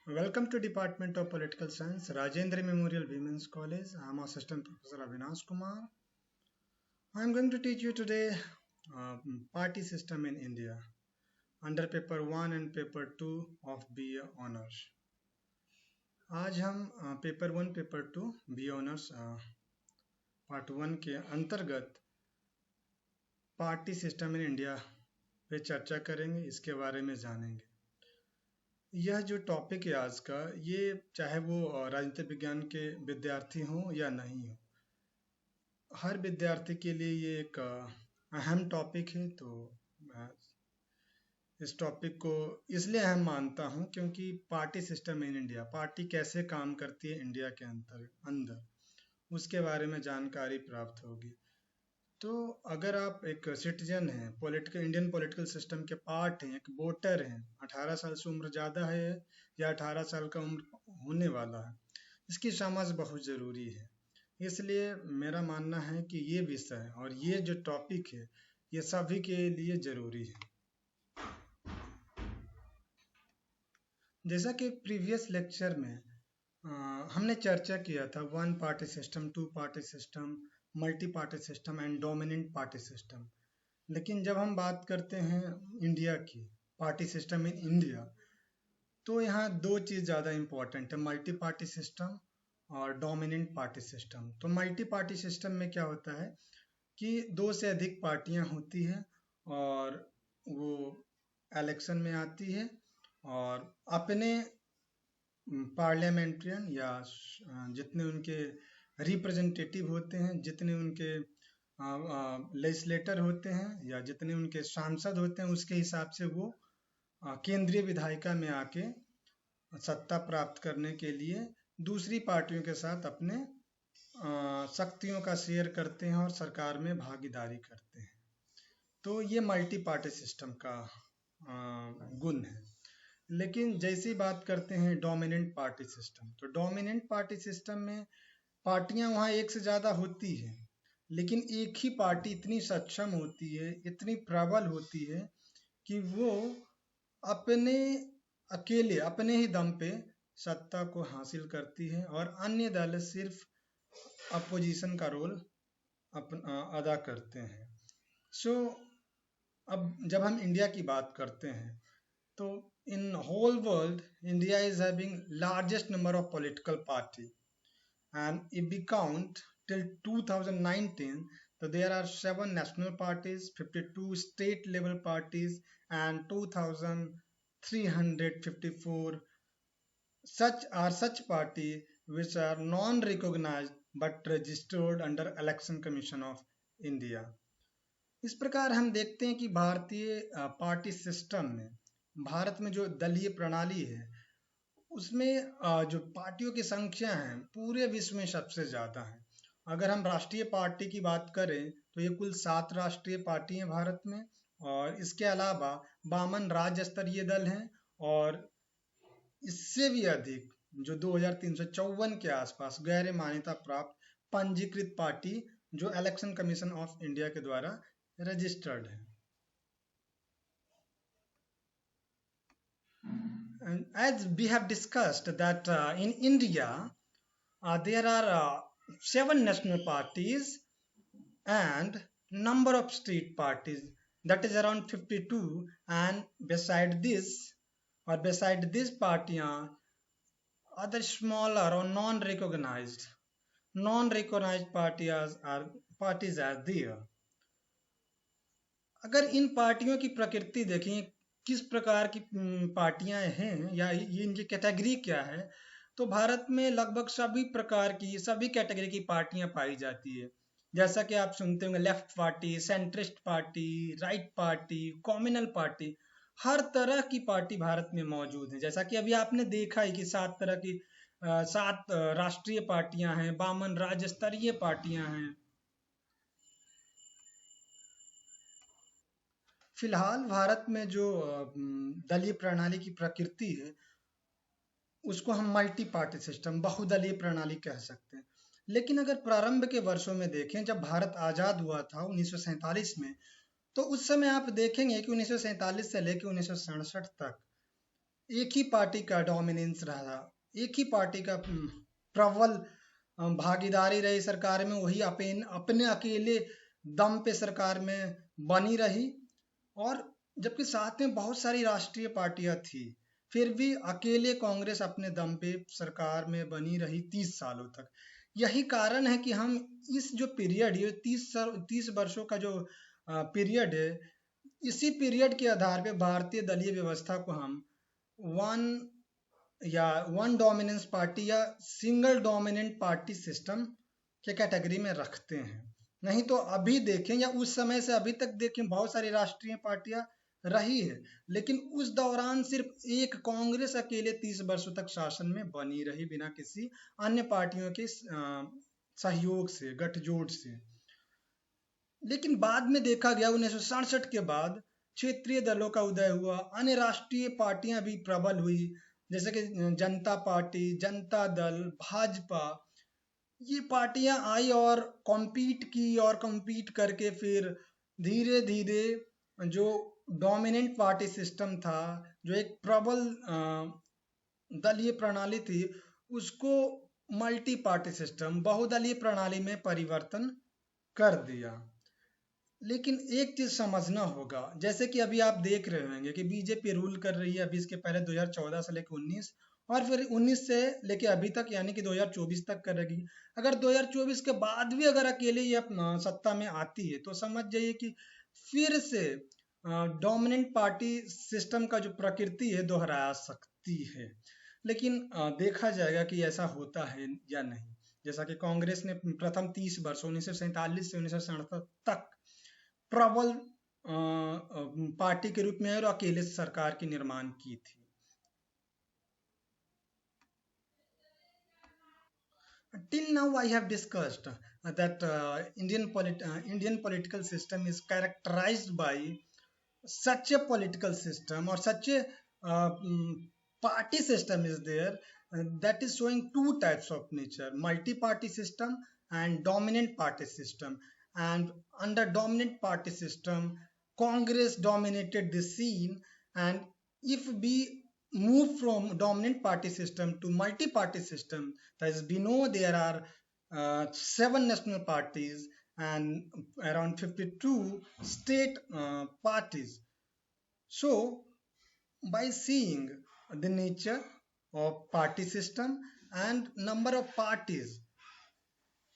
Welcome to Department of Political Science, Rajendra Memorial Women's College. I am Assistant Professor Avinash Kumar. I am going to teach you today party system in India under paper 1 and paper 2 of BA Honors. आज हम paper 1 paper 2 BA Honors part 1 के अंतर्गत party system in India पे चर्चा करेंगे, इसके बारे में जानेंगे। यह जो टॉपिक है आज का, ये चाहे वो राजनीति विज्ञान के विद्यार्थी हों या नहीं हो, हर विद्यार्थी के लिए ये एक अहम टॉपिक है। तो मैं इस टॉपिक को इसलिए अहम मानता हूँ क्योंकि party system in India, party कैसे काम करती है इंडिया के अंदर, उसके बारे में जानकारी प्राप्त होगी। तो अगर आप एक सिटीजन हैं, इंडियन पॉलिटिकल सिस्टम के पार्ट हैं, एक वोटर हैं, 18 साल से उम्र ज़्यादा है या 18 साल का उम्र होने वाला है, इसकी समझ बहुत ज़रूरी है। इसलिए मेरा मानना है कि ये विषय और ये जो टॉपिक है, ये सभी के लिए ज़रूरी है। जैसा कि प्रीवियस लेक्चर में हमने चर्चा किया था 1 party system, 2 party system, multi party system and dominant party system. लेकिन जब हम बात करते हैं इंडिया की पार्टी सिस्टम इन इंडिया, तो यहाँ दो चीज़ ज़्यादा इम्पोर्टेंट है, मल्टी पार्टी सिस्टम और डोमिनेंट पार्टी सिस्टम। तो मल्टी पार्टी सिस्टम में क्या होता है कि 2 से अधिक पार्टियां होती हैं और वो इलेक्शन में आती है और अपने पार्लियामेंट्रियन या जितने उनके रिप्रेजेंटेटिव होते हैं, जितने उनके लेजिस्लेटर होते हैं या जितने उनके सांसद होते हैं, उसके हिसाब से वो केंद्रीय विधायिका में आके सत्ता प्राप्त करने के लिए दूसरी पार्टियों के साथ अपने शक्तियों का शेयर करते हैं और सरकार में भागीदारी करते हैं। तो ये मल्टी पार्टी सिस्टम का गुण है। लेकिन जैसी बात करते हैं डोमिनेंट पार्टी सिस्टम, तो डोमिनेंट पार्टी सिस्टम में पार्टियां वहाँ एक से ज़्यादा होती है, लेकिन एक ही पार्टी इतनी सक्षम होती है, इतनी प्रबल होती है कि वो अपने अकेले अपने ही दम पे सत्ता को हासिल करती है और अन्य दल सिर्फ अपोजिशन का रोल अदा करते हैं। अब जब हम इंडिया की बात करते हैं, तो in whole world India is having largest number of political party, and if we count till 2019, so there are 7 national parties, 52 state level parties and 2354 such party which are non recognized but registered under Election Commission of India। इस प्रकार हम देखते हैं कि भारतीय party system में, भारत में जो दलीय प्रणाली है, उसमें जो पार्टियों की संख्या है पूरे विश्व में सबसे ज़्यादा है। अगर हम राष्ट्रीय पार्टी की बात करें तो ये कुल 7 राष्ट्रीय पार्टी हैं भारत में, और इसके अलावा 52 राज्य स्तरीय दल हैं और इससे भी अधिक जो 2354 के आसपास गैर मान्यता प्राप्त पंजीकृत पार्टी जो इलेक्शन कमीशन ऑफ इंडिया के द्वारा रजिस्टर्ड है। And as we have discussed that in India there are 7 national parties and number of state parties, that is around 52, and beside this parties other smaller or non-recognized parties are there। अगर इन पार्टियों की प्रकृति देखें, किस प्रकार की पार्टियां हैं या ये इनकी कैटेगरी क्या है, तो भारत में लगभग सभी प्रकार की, सभी कैटेगरी की पार्टियां पाई जाती है। जैसा कि आप सुनते होंगे, left party, centrist party, right party, communal party, हर तरह की पार्टी भारत में मौजूद है। जैसा कि अभी आपने देखा है कि 7 राष्ट्रीय पार्टियां हैं, 52 राज्य स्तरीय पार्टियां हैं। फिलहाल भारत में जो दलीय प्रणाली की प्रकृति है, उसको हम मल्टी पार्टी सिस्टम, बहुदलीय प्रणाली कह सकते हैं। लेकिन अगर प्रारंभ के वर्षों में देखें, जब भारत आज़ाद हुआ था 1947 में, तो उस समय आप देखेंगे कि 1947 से लेकर 1967 तक एक ही पार्टी का डोमिनेंस रहा, एक ही पार्टी का प्रबल भागीदारी रही सरकार में, वही अपने अकेले दम पे सरकार में बनी रही। और जबकि साथ में बहुत सारी राष्ट्रीय पार्टियां थी, फिर भी अकेले कांग्रेस अपने दम पे सरकार में बनी रही 30 सालों तक। यही कारण है कि हम इस जो पीरियड, ये 30 वर्षों का जो पीरियड है, इसी पीरियड के आधार पे भारतीय दलीय व्यवस्था को हम वन या वन डोमिनेंस पार्टी या सिंगल डोमिनेंट पार्टी सिस्टम के कैटेगरी में रखते हैं। नहीं तो अभी देखें या उस समय से अभी तक देखें, बहुत सारी राष्ट्रीय पार्टियां रही है, लेकिन उस दौरान सिर्फ एक कांग्रेस अकेले 30 वर्षों तक शासन में बनी रही, बिना किसी अन्य पार्टियों के सहयोग से, गठजोड़ से। लेकिन बाद में देखा गया 1967 के बाद क्षेत्रीय दलों का उदय हुआ, अन्य राष्ट्रीय पार्टियां भी प्रबल हुई, जैसे कि जनता पार्टी, जनता दल, भाजपा। ये पार्टियां आई और कॉम्पीट की, और कॉम्पीट करके फिर धीरे धीरे जो डोमिनेंट पार्टी सिस्टम था, जो एक प्रबल दलीय प्रणाली थी, उसको मल्टी पार्टी सिस्टम, बहुदलीय प्रणाली में परिवर्तन कर दिया। लेकिन एक चीज समझना होगा, जैसे कि अभी आप देख रहे होंगे कि बीजेपी रूल कर रही है अभी, इसके पहले 2014 से लेकर 19, और फिर 19 से लेके अभी तक, यानी कि 2024 तक करेगी। अगर 2024 के बाद भी अगर अकेले ये सत्ता में आती है, तो समझ जाइए कि फिर से डोमिनेंट पार्टी सिस्टम का जो प्रकृति है दोहरा सकती है। लेकिन देखा जाएगा कि ऐसा होता है या नहीं। जैसा कि कांग्रेस ने प्रथम 30 वर्ष 1947 से 1967 तक प्रबल पार्टी के रूप में और अकेले सरकार की निर्माण की थी। Till now, I have discussed that Indian political system is characterized by such a political system, or such a party system is there, that is showing two types of nature: multi-party system and dominant party system. And under dominant party system, Congress dominated the scene. And if we move from dominant party system to multi-party system, as we know, there are 7 national parties and around 52 state parties. So, by seeing the nature of party system and number of parties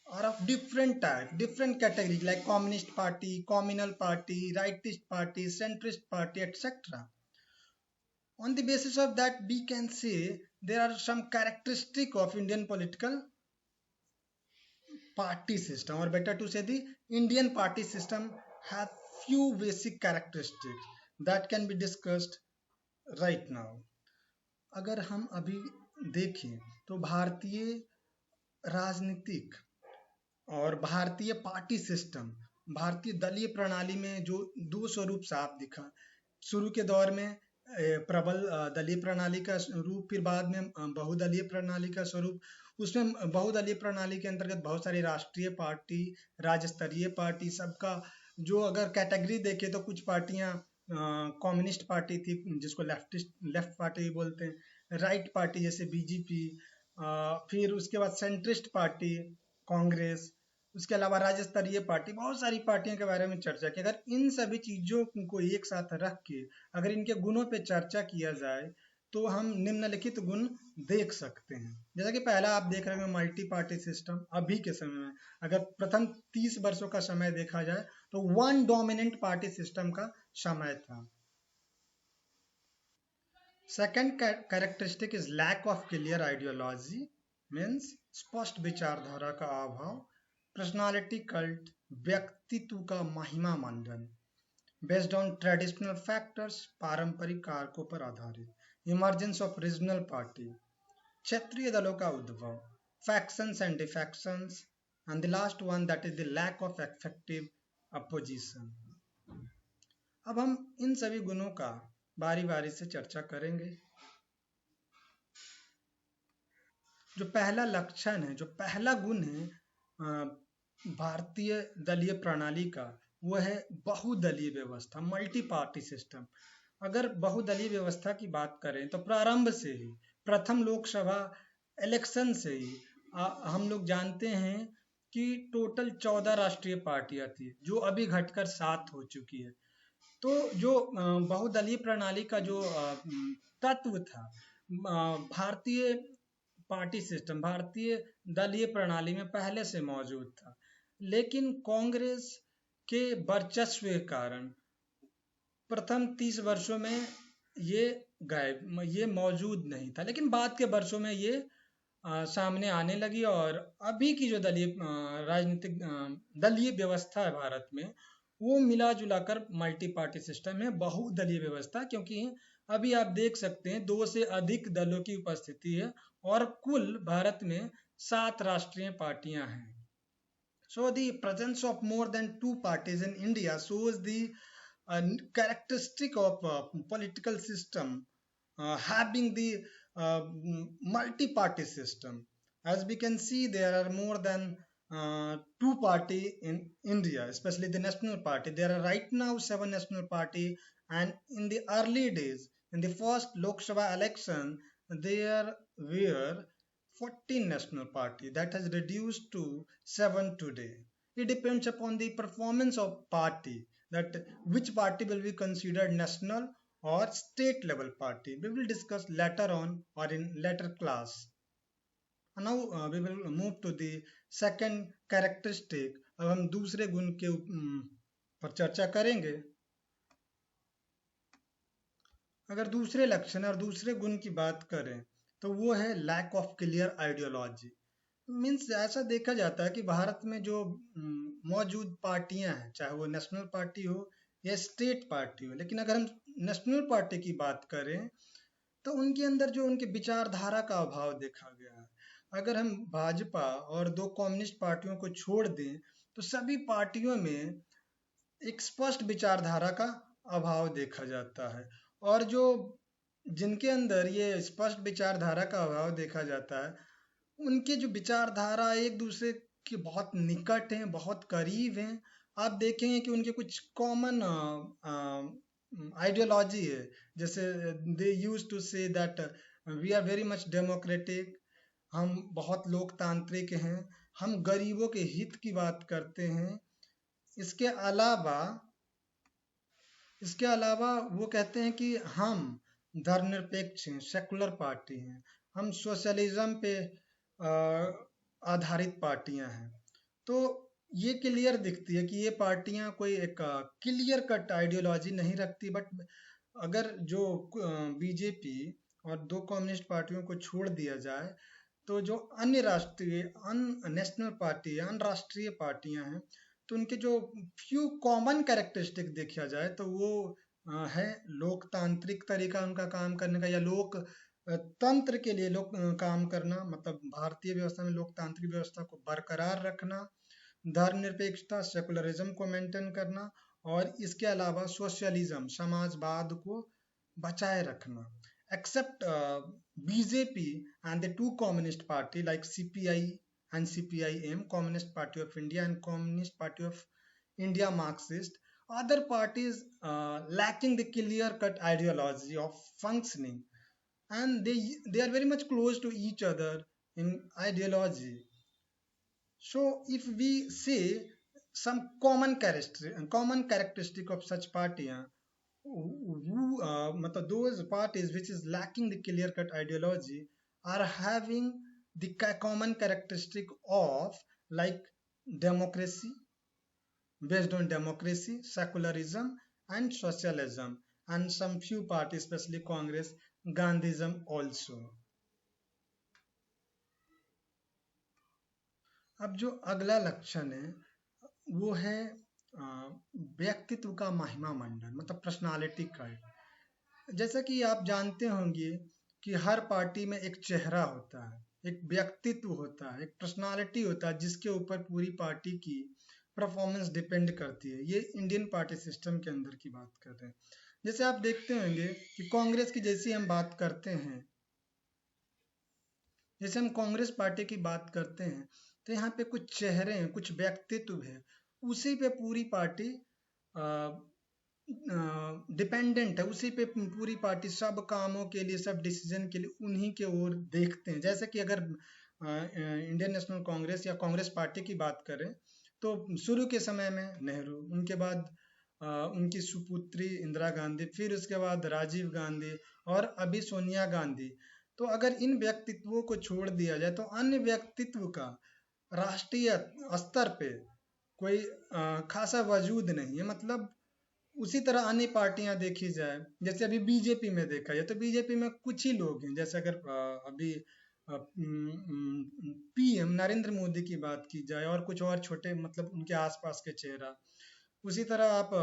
are of different type, different category, like Communist Party, Communal Party, Rightist Party, Centrist Party, etc. On the basis of that, we can say there are some characteristic of Indian political party system, or better to say the Indian party system have few basic characteristics that can be discussed right now. अगर हम अभी देखें तो भारतीय राजनीतिक और भारतीय party system, भारतीय दलीय प्रणाली में जो दो स्वरूप साफ दिखा। शुरू के दौर में प्रबल दलीय प्रणाली का रूप, फिर बाद में बहुदलीय प्रणाली का स्वरूप। उसमें बहुदलीय प्रणाली के अंतर्गत बहुत सारी राष्ट्रीय पार्टी, राज्य स्तरीय पार्टी, सबका जो अगर कैटेगरी देखे तो कुछ पार्टियां कम्युनिस्ट पार्टी थी, जिसको लेफ्ट पार्टी बोलते हैं, राइट पार्टी जैसे बीजेपी, फिर उसके बाद सेंट्रिस्ट पार्टी कांग्रेस, उसके अलावा राज्य स्तरीय पार्टी, बहुत सारी पार्टियों के बारे में चर्चा की। अगर इन सभी चीजों को एक साथ रख के अगर इनके गुणों पे चर्चा किया जाए, तो हम निम्नलिखित गुण देख सकते हैं। जैसा कि पहला आप देख रहे हैं मल्टी पार्टी सिस्टम। अभी के समय में अगर प्रथम 30 वर्षों का समय देखा जाए तो वन डोमिनेंट पार्टी सिस्टम का समय था। Second characteristic is lack of clear ideology, means स्पष्ट विचारधारा का अभाव। पर्सनालिटी कल्ट, व्यक्तित्व का महिमा मंडन, बेस्ड ऑन ट्रेडिशनल फैक्टर्स, पारंपरिक कारकों पर आधारित। इमर्जेंस ऑफ रीजनल पार्टी, क्षेत्रीय दलों का उद्भव, factions and defections, and the last one that is the lack of effective opposition. अब हम इन सभी गुणों का बारी बारी से चर्चा करेंगे। जो पहला लक्षण है, जो पहला गुण है भारतीय दलीय प्रणाली का, वो है बहुदलीय व्यवस्था, मल्टी पार्टी सिस्टम। अगर बहुदलीय व्यवस्था की बात करें तो प्रारंभ से ही, प्रथम लोकसभा इलेक्शन से ही हम लोग जानते हैं कि टोटल 14 राष्ट्रीय पार्टियां थी, जो अभी घटकर 7 हो चुकी है। तो जो बहुदलीय प्रणाली का जो तत्व था, भारतीय पार्टी सिस्टम, भारतीय दलीय प्रणाली में पहले से मौजूद था, लेकिन कांग्रेस के वर्चस्व के कारण प्रथम 30 वर्षों में ये गायब, ये मौजूद नहीं था, लेकिन बाद के वर्षों में ये सामने आने लगी। और अभी की जो दलीय राजनीतिक दलीय व्यवस्था है भारत में, वो मिला जुला कर मल्टी पार्टी सिस्टम है, बहुदलीय व्यवस्था। क्योंकि अभी आप देख सकते हैं 2 से अधिक दलों की उपस्थिति है और कुल भारत में 7 राष्ट्रीय पार्टियां हैं। So the presence of more than 2 parties in India shows the characteristic of political system having the multi-party system. As we can see, there are more than 2 party in India, especially the National Party. There are right now 7 National Party, and in the early days, in the first Lok Sabha election, there were 14 National Party. That has reduced to 7 today. It depends upon the performance of party, that which party will be considered national or state level party. We will discuss later on or in later class. Now we will move to the second characteristic. अब हम दूसरे गुण के पर चर्चा करेंगे। अगर दूसरे लक्षण और दूसरे गुण की बात करें तो वो है lack of clear ideology. Means ऐसा देखा जाता है कि भारत में जो मौजूद पार्टियां हैं, चाहे वो नेशनल पार्टी हो या स्टेट पार्टी हो, लेकिन अगर हम नेशनल पार्टी की बात करें तो उनके अंदर जो उनके विचारधारा का अभाव देखा गया है। अगर हम भाजपा और 2 कम्युनिस्ट पार्टियों को छोड़ दें तो सभी पार्टियों में एक स्पष्ट विचारधारा का अभाव देखा जाता है। और जो जिनके अंदर ये स्पष्ट विचारधारा का अभाव देखा जाता है, उनके जो विचारधारा एक दूसरे के बहुत निकट हैं, बहुत करीब हैं। आप देखेंगे कि उनके कुछ कॉमन आइडियोलॉजी है, जैसे they use to say that we are very much democratic, हम बहुत लोकतांत्रिक हैं, हम गरीबों के हित की बात करते हैं। इसके अलावा वो कहते हैं कि हम धर्मनिरपेक्ष हैं, सेकुलर पार्टी हैं, हम सोशलिज्म पे आधारित पार्टियां हैं। तो ये क्लियर दिखती है कि ये पार्टियां कोई एक क्लियर कट आइडियोलॉजी नहीं रखती। बट अगर जो बीजेपी और 2 कम्युनिस्ट पार्टियों को छोड़ दिया जाए तो जो अन्य राष्ट्रीय नेशनल पार्टी या राष्ट्रीय पार्टियां हैं, तो उनके जो फ्यू कॉमन कैरेक्टरिस्टिक देखा जाए तो वो है लोकतांत्रिक तरीका उनका काम करने का, या लोक तंत्र के लिए लोग काम करना, मतलब भारतीय व्यवस्था में लोकतांत्रिक व्यवस्था को बरकरार रखना, धर्मनिरपेक्षता सेकुलरिज्म को मेंटेन करना, और इसके अलावा सोशलिज्म समाजवाद को बचाए रखना। Except BJP and the 2 communist party like CPI and CPIM, Communist Party of India and Communist Party of India Marxist, other parties lacking the clear-cut ideology of functioning, and they are very much close to each other in ideology. So if we say some common characteristic of such party, मतलब those parties which is lacking the clear cut ideology are having the common characteristic of like democracy, based on democracy, secularism and socialism, and some few parties especially Congress, Gandhism also. अब जो अगला लक्षण है वो है व्यक्तित्व का महिमा मंडन, मतलब पर्सनालिटी कल्ट। जैसा कि आप जानते होंगे कि हर पार्टी में एक चेहरा होता है, एक व्यक्तित्व होता है, एक पर्सनालिटी होता है जिसके ऊपर पूरी पार्टी की परफॉर्मेंस डिपेंड करती है। ये इंडियन पार्टी सिस्टम के अंदर की बात कर रहे हैं। जैसे आप देखते होंगे कि कांग्रेस की जैसी हम बात करते हैं, जैसे हम कांग्रेस पार्टी की बात करते हैं तो यहाँ पे कुछ चेहरे हैं, कुछ व्यक्तित्व है, उसी पे पूरी पार्टी डिपेंडेंट है, उसी पे पूरी पार्टी सब कामों के लिए, सब डिसीजन के लिए उन्हीं के ओर देखते हैं। जैसे कि अगर इंडियन नेशनल कांग्रेस या कांग्रेस पार्टी की बात करें तो शुरू के समय में नेहरू, उनके बाद उनकी सुपुत्री इंदिरा गांधी, फिर उसके बाद राजीव गांधी और अभी सोनिया गांधी। तो अगर इन व्यक्तित्वों को छोड़ दिया जाए तो अन्य व्यक्तित्व का राष्ट्रीय स्तर पे कोई खासा वजूद नहीं है। मतलब उसी तरह अन्य पार्टियां देखी जाए, जैसे अभी बीजेपी में देखा जाए तो बीजेपी में कुछ ही लोग हैं। जैसे अगर अभी पीएम नरेंद्र मोदी की बात की जाए और कुछ और छोटे मतलब उनके आसपास के चेहरा। उसी तरह आप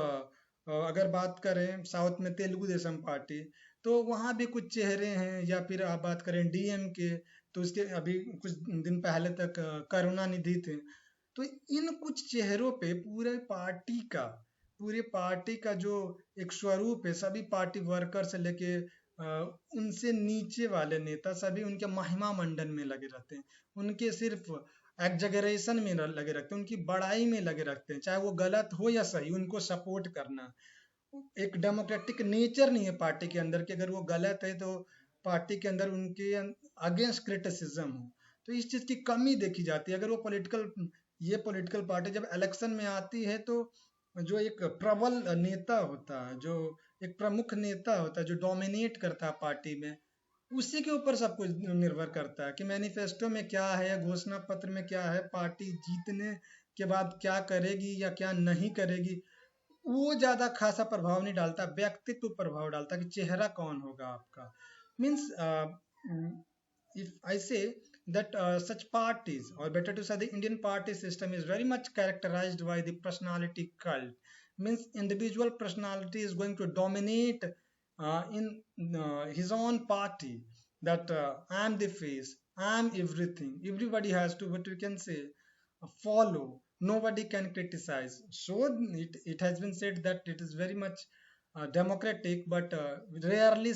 अगर बात करें साउथ में तेलुगु देशम पार्टी, तो वहाँ भी कुछ चेहरे हैं। या फिर आप बात करें डीएम के, तो उसके अभी कुछ दिन पहले तक करुणानिधि थे। तो इन कुछ चेहरों पे पूरे पार्टी का जो एक स्वरूप है, सभी पार्टी वर्कर से लेके उनसे नीचे वाले नेता सभी उनके महिमा मंडन में लगे रहते हैं। उनके सिर्फ एग्जैगरेशन में लगे रखते हैं, उनकी बड़ाई में लगे रखते हैं, चाहे वो गलत हो या सही, उनको सपोर्ट करना। एक डेमोक्रेटिक नेचर नहीं है पार्टी के अंदर कि अगर वो गलत है तो पार्टी के अंदर उनके अगेंस्ट क्रिटिसिज्म हो। तो इस चीज की कमी देखी जाती है। अगर वो ये पॉलिटिकल पार्टी जब इलेक्शन में आती है तो जो एक प्रबल नेता होता है, जो एक प्रमुख नेता होता है, जो डोमिनेट करता है पार्टी में, उसी के ऊपर सब कुछ निर्भर करता है कि मैनिफेस्टो में क्या है, घोषणा पत्र में क्या है, पार्टी जीतने के बाद क्या करेगी या क्या नहीं करेगी। वो ज्यादा खासा प्रभाव नहीं डालता, व्यक्तित्व प्रभाव डालता कि चेहरा कौन होगा आपका। Means if I say that such parties, or better to say, the Indian party system is very much characterized by the personality cult. Means individual personality is going to dominate in his own party. That I am the face, I am everything. Everybody has to, what we can say, follow. Nobody can criticize. So it has been said that it is very much democratic, but rarely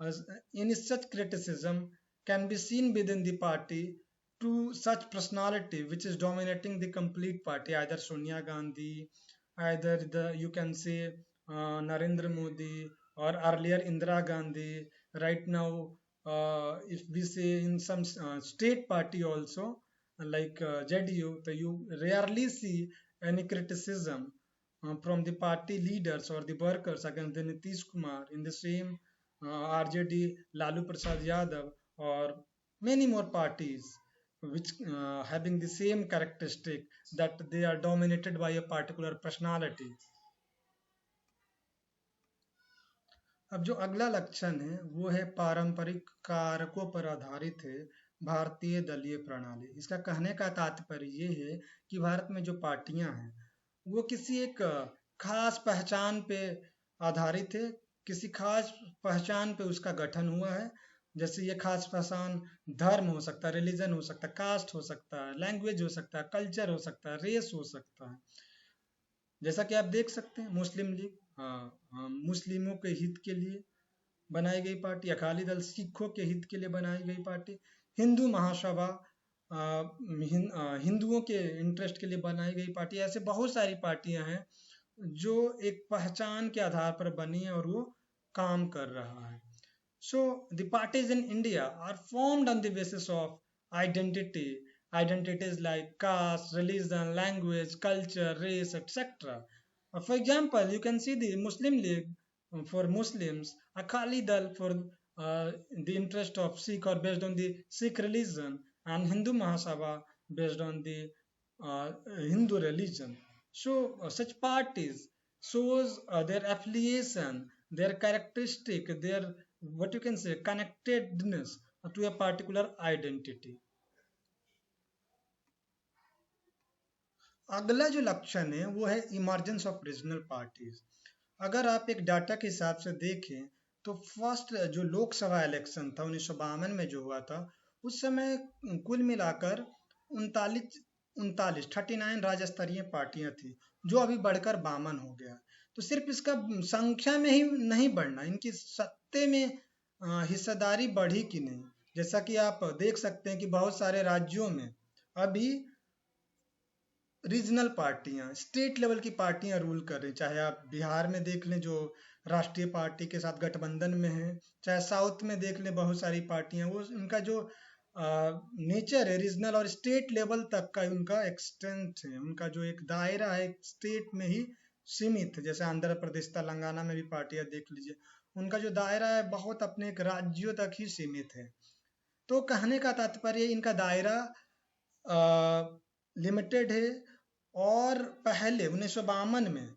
uh, any such criticism can be seen within the party to such personality which is dominating the complete party, either Sonia Gandhi, either the you can say Narendra Modi, or earlier Indira Gandhi. Right now, if we say in some state party also, like JDU, so you rarely see any criticism from the party leaders or the workers against the Nitish Kumar. In the same RJD, Lalu Prasad Yadav, or many more parties which having the same characteristic that they are dominated by a particular personality. अब जो अगला लक्षण है वो है पारंपरिक कारकों पर आधारित है भारतीय दलीय प्रणाली। इसका कहने का तात्पर्य ये है कि भारत में जो पार्टियां हैं वो किसी एक खास पहचान पे आधारित है, किसी खास पहचान पे उसका गठन हुआ है। जैसे ये खास पहचान धर्म हो सकता है, रिलीजन हो सकता है, कास्ट हो सकता है, लैंग्वेज हो सकता है, कल्चर हो सकता है, रेस हो सकता है। जैसा कि आप देख सकते हैं मुस्लिम लीग, मुस्लिमों के हित के लिए बनाई गई पार्टी। अकाली दल सिखों के हित के लिए बनाई गई पार्टी। हिंदू महासभा हिंदुओं के इंटरेस्ट के लिए बनाई गई पार्टी। ऐसे बहुत सारी पार्टियां हैं जो एक पहचान के आधार पर बनी है और वो काम कर रहा है। So the parties in India are formed on the basis of identity, identities like caste, religion, language, culture, race, etc. For example, you can see the Muslim League for Muslims, Akali Dal for the interest of Sikh or based on the Sikh religion, and Hindu Mahasabha based on the Hindu religion. So such parties shows their affiliation, their characteristic, their what you can say connectedness to a particular identity. अगला जो लक्षण है वो है emergence of regional parties. अगर आप एक data के हिसाब से देखें तो फर्स्ट जो लोकसभा इलेक्शन था 1952 में जो हुआ था, उस समय कुल मिलाकर उनतालीस 39 राज्य स्तरीय पार्टियां थी, जो अभी बढ़कर 52 हो गया। तो सिर्फ इसका संख्या में ही नहीं बढ़ना, इनकी सत्ते में हिस्सेदारी बढ़ी कि नहीं। जैसा कि आप देख सकते हैं कि बहुत सारे राज्यों में अभी रीजनल पार्टियां, स्टेट लेवल की पार्टियां रूल कर रही, चाहे आप बिहार में देख लें जो राष्ट्रीय पार्टी के साथ गठबंधन में है, चाहे साउथ में देख लें बहुत सारी पार्टियां, वो उनका जो नेचर है रीजनल और स्टेट लेवल तक का उनका एक्सटेंट है, उनका जो एक दायरा है स्टेट में ही सीमित है। जैसे आंध्र प्रदेश तेलंगाना में भी पार्टियां देख लीजिए, उनका जो दायरा है बहुत अपने एक राज्यों तक ही सीमित है। तो कहने का तात्पर्य इनका दायरा लिमिटेड है। और पहले 1952 में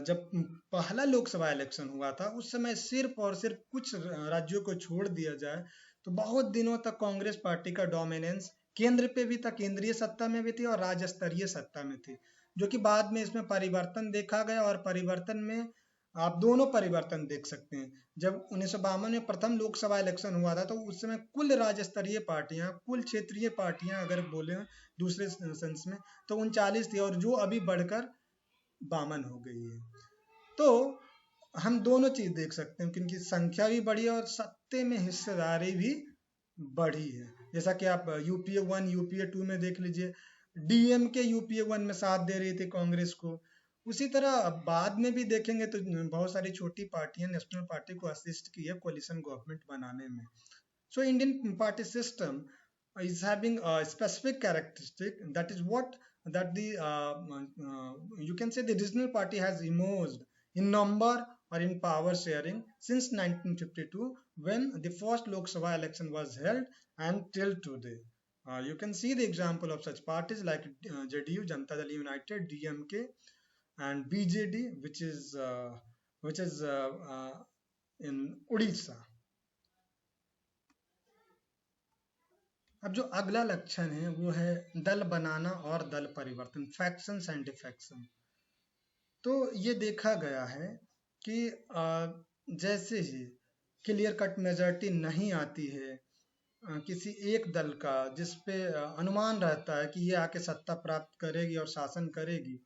जब पहला लोकसभा इलेक्शन हुआ था, उस समय सिर्फ और सिर्फ कुछ राज्यों को छोड़ दिया जाए तो बहुत दिनों तक कांग्रेस पार्टी का डोमिनेंस केंद्र पे भी था, केंद्रीय सत्ता में भी थी और राज्य स्तरीय सत्ता में थी, जो कि बाद में इसमें परिवर्तन देखा गया। और परिवर्तन में आप दोनों परिवर्तन देख सकते हैं। जब 1952 में प्रथम लोकसभा इलेक्शन हुआ था तो उस समय कुल राज्य स्तरीय पार्टियां, कुल क्षेत्रीय पार्टियां अगर बोले दूसरे सेंस में तो 39 थी, और जो अभी बढ़कर 52 हो गई है। तो हम दोनों चीज देख सकते हैं कि इनकी संख्या भी बढ़ी है और सत्ते में हिस्सेदारी भी बढ़ी है। जैसा कि आप यूपीए 1 यूपीए 2 में देख लीजिए, डीएमके यूपीए 1 में साथ दे रही थी कांग्रेस को। उसी तरह अब बाद में भी देखेंगे तो बहुत सारी छोटी पार्टियां नेशनल पार्टी को असिस्ट की है कोलिशन गवर्नमेंट बनाने में। So Indian party system is having a specific characteristic, that is what that the you can say the regional party has emerged in number or in power sharing since 1952 when the first Lok Sabha election was held and till today. You can see the example of such parties like JDU, Janata Dal United, DMK, and BJD, which is in Odisha. अब जो अगला लक्षण है वो है दल बनाना और दल परिवर्तन, फैक्शंस एंड डिफेक्शन। तो ये देखा गया है कि जैसे ही क्लियर कट मेजॉरिटी नहीं आती है किसी एक दल का, जिस पे अनुमान रहता है कि ये आके सत्ता प्राप्त करेगी और शासन करेगी,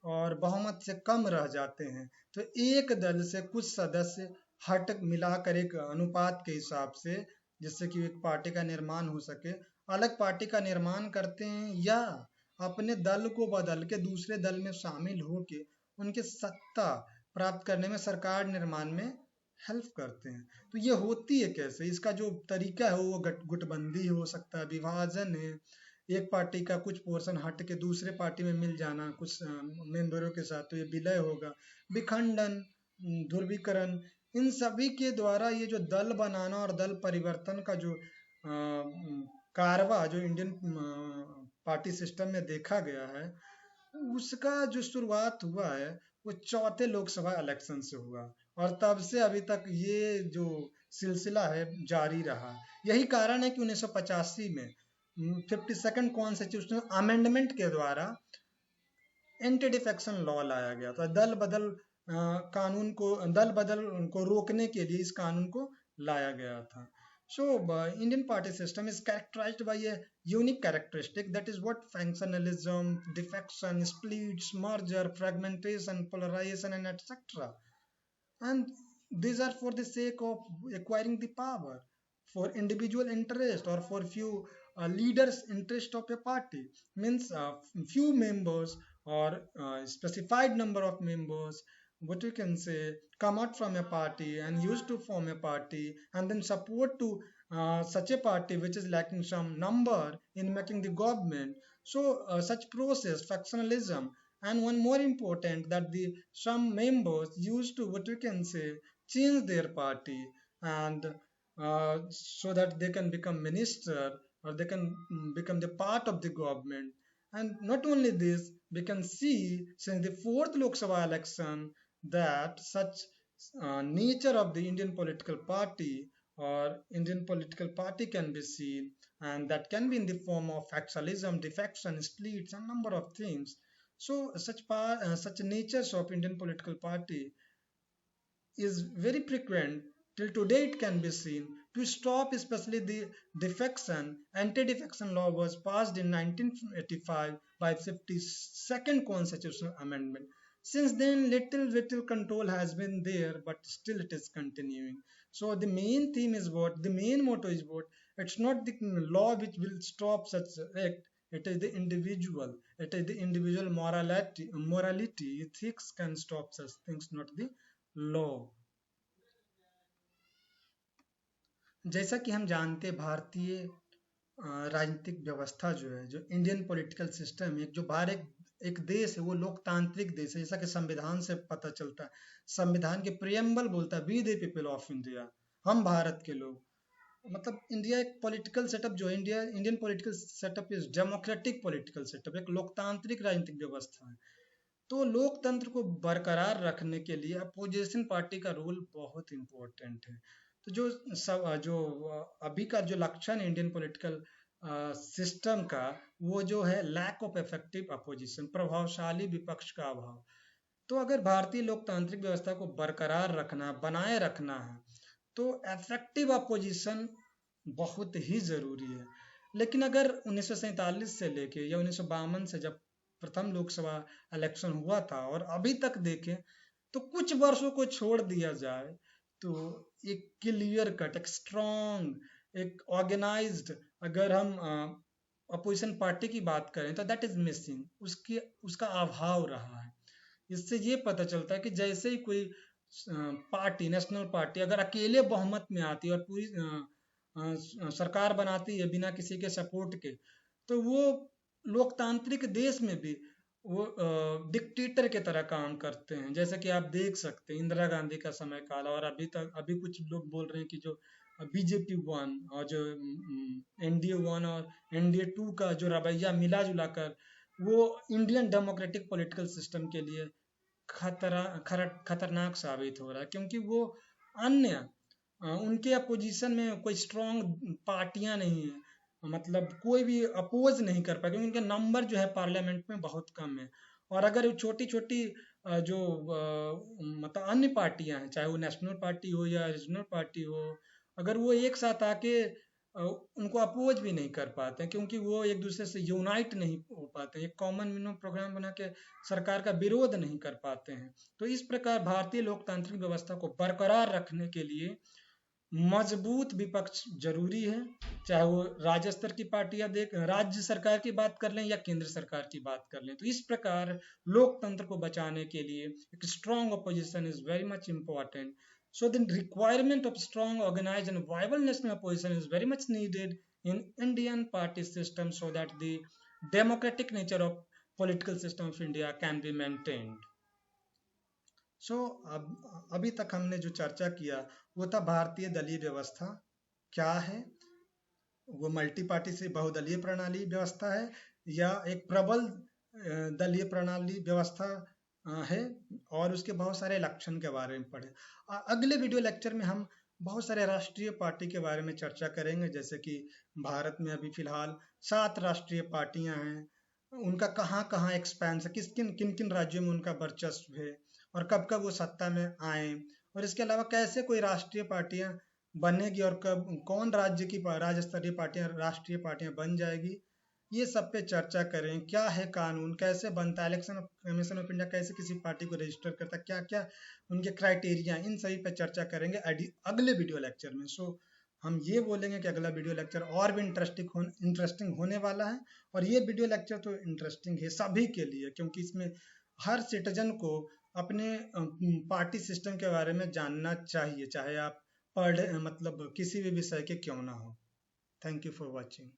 और बहुमत से कम रह जाते हैं, तो एक दल से कुछ सदस्य हट मिलाकर एक अनुपात के हिसाब से, जिससे कि एक पार्टी का निर्माण हो सके, अलग पार्टी का निर्माण करते हैं या अपने दल को बदल के दूसरे दल में शामिल होके उनके सत्ता प्राप्त करने में, सरकार निर्माण में हेल्प करते हैं। तो ये होती है कैसे, इसका जो तरीका है वो गुटबंदी हो सकता है, विभाजन है, एक पार्टी का कुछ पोर्शन हट के दूसरे पार्टी में मिल जाना कुछ मेंबरों के साथ, तो ये विलय होगा, विखंडन, ध्रुवीकरण, इन सभी के द्वारा ये जो दल बनाना और दल परिवर्तन का जो कारवा जो इंडियन पार्टी सिस्टम में देखा गया है, उसका जो शुरुआत हुआ है वो चौथे लोकसभा इलेक्शन से हुआ, और तब से अभी तक ये जो सिलसिला है जारी रहा। यही कारण है कि 1985 में 52nd कॉन्स्टिट्यूशनल अमेंडमेंट के द्वारा एंटी डिफेक्शन लॉ लाया गया था। दल बदल को रोकने के लिए इस कानून को लाया गया था। So Indian party system is characterized by a unique characteristic, that is what functionalism, defection, splits, merger, fragmentation, polarization, and etc. And these are for the sake of acquiring the power, for individual interest, or for few leaders interest of a party, means few members or specified number of members, what you can say, come out from a party and used to form a party and then support to such a party which is lacking some number in making the government. So such process factionalism, and one more important, that the some members used to, what you can say, change their party, and so that they can become minister or they can become the part of the government. And not only this, we can see since the fourth Lok Sabha election that such nature of the Indian political party or Indian political party can be seen, and that can be in the form of factionalism, defection, splits, and number of things. So such natures of Indian political party is very frequent. Till today it can be seen. To stop especially the defection, anti-defection law was passed in 1985 by 52nd constitutional amendment. Since then little control has been there, but still it is continuing. So the main theme is what, the main motto is what, it's not the law which will stop such act, It is the individual. It is the individual morality, ethics can stop such things, not the law. जैसा कि हम जानते हैं, भारतीय राजनीतिक व्यवस्था जो है, जो इंडियन पॉलिटिकल सिस्टम है, जो भारत एक देश है, वो लोकतांत्रिक देश है, जैसा कि संविधान से पता चलता है। संविधान के प्रियम्बल बोलता है, we the people of India, हम भारत के लोग। मतलब इंडिया एक पॉलिटिकल सेटअप जो है, Indian political setup is democratic political setup, एक लोकतांत्रिक राजनीतिक व्यवस्था है। तो लोकतंत्र को बरकरार रखने के लिए अपोजिशन पार्टी का रोल बहुत इंपॉर्टेंट है। तो जो अभी का जो लक्षण है इंडियन पॉलिटिकल सिस्टम का, वो जो है लैक ऑफ इफेक्टिव अपोजिशन, प्रभावशाली विपक्ष का अभाव। तो अगर भारतीय लोकतांत्रिक व्यवस्था को बरकरार रखना, बनाए रखना है, तो इफेक्टिव अपोजिशन बहुत ही जरूरी है। लेकिन अगर 1947 से लेके या 1952 से जब प्रथम लोकसभा इलेक्शन हुआ था और अभी तक देखें, तो कुछ वर्षों को छोड़ दिया जाए तो एक क्लियर कट, एक स्ट्रॉन्ग, एक ऑर्गेनाइज्ड, अगर हम अपोजिशन पार्टी की बात करें तो दैट इज मिसिंग, उसका अभाव रहा है। इससे ये पता चलता है कि जैसे ही कोई पार्टी, नेशनल पार्टी अगर अकेले बहुमत में आती है और पूरी सरकार बनाती है बिना किसी के सपोर्ट के, तो वो लोकतांत्रिक देश में भी वो डिक्टेटर के तरह काम करते हैं। जैसे कि आप देख सकते हैं इंदिरा गांधी का समय काल, और अभी कुछ लोग बोल रहे हैं कि जो बीजेपी 1 और जो एनडीए 1 और एनडीए 2 का जो रवैया मिला जुला कर, वो इंडियन डेमोक्रेटिक पॉलिटिकल सिस्टम के लिए खतरनाक साबित हो रहा है, क्योंकि वो अन्य उनके अपोजिशन में कोई स्ट्रॉन्ग पार्टियां नहीं है, मतलब कोई भी अपोज नहीं कर पाए, क्योंकि उनके नंबर जो है पार्लियामेंट में बहुत कम है। और अगर छोटी छोटी जो मतलब अन्य पार्टियां हैं, चाहे वो नेशनल पार्टी हो या रीजनल पार्टी हो, अगर वो एक साथ आके उनको अपोज भी नहीं कर पाते हैं, क्योंकि वो एक दूसरे से यूनाइट नहीं हो पाते, एक कॉमन मिनिमम प्रोग्राम बना के सरकार का विरोध नहीं कर पाते हैं। तो इस प्रकार भारतीय लोकतांत्रिक व्यवस्था को बरकरार रखने के लिए मजबूत विपक्ष जरूरी है, चाहे वो राज्य स्तर की पार्टियां राज्य सरकार की बात कर लें या केंद्र सरकार की बात कर लें। तो इस प्रकार लोकतंत्र को बचाने के लिए एक strong opposition is very much important. So the requirement of strong, organized and viable national opposition is very much needed in Indian party system so that the democratic nature of political system of India can be maintained. So अभी तक हमने जो चर्चा किया वो था भारतीय दलीय व्यवस्था क्या है, वो मल्टी पार्टी से बहुदलीय प्रणाली व्यवस्था है या एक प्रबल दलीय प्रणाली व्यवस्था है, और उसके बहुत सारे लक्षण के बारे में पढ़े। अगले वीडियो लेक्चर में हम बहुत सारे राष्ट्रीय पार्टी के बारे में चर्चा करेंगे, जैसे कि भारत में अभी फिलहाल 7 राष्ट्रीय पार्टियां हैं, उनका कहाँ कहाँ एक्सपेंस है, किन किन राज्यों में उनका वर्चस्व है और कब कब वो सत्ता में आए, और इसके अलावा कैसे कोई राष्ट्रीय पार्टियां बनेगी और कब कौन राज्य स्तरीय पार्टियां राष्ट्रीय पार्टियां बन जाएगी, ये सब पे चर्चा करें। क्या है कानून, कैसे बनता है, इलेक्शन कमीशन ऑफ इंडिया कैसे किसी पार्टी को रजिस्टर करता है, क्या क्या उनके क्राइटेरिया, इन सभी पे चर्चा करेंगे अगले वीडियो लेक्चर में। सो हम ये बोलेंगे कि अगला वीडियो लेक्चर और भी इंटरेस्टिंग होने वाला है, और ये वीडियो लेक्चर तो इंटरेस्टिंग है सभी के लिए, क्योंकि इसमें हर सिटीजन को अपने पार्टी सिस्टम के बारे में जानना चाहिए, चाहे आप मतलब किसी भी विषय के क्यों ना हो। Thank you for watching.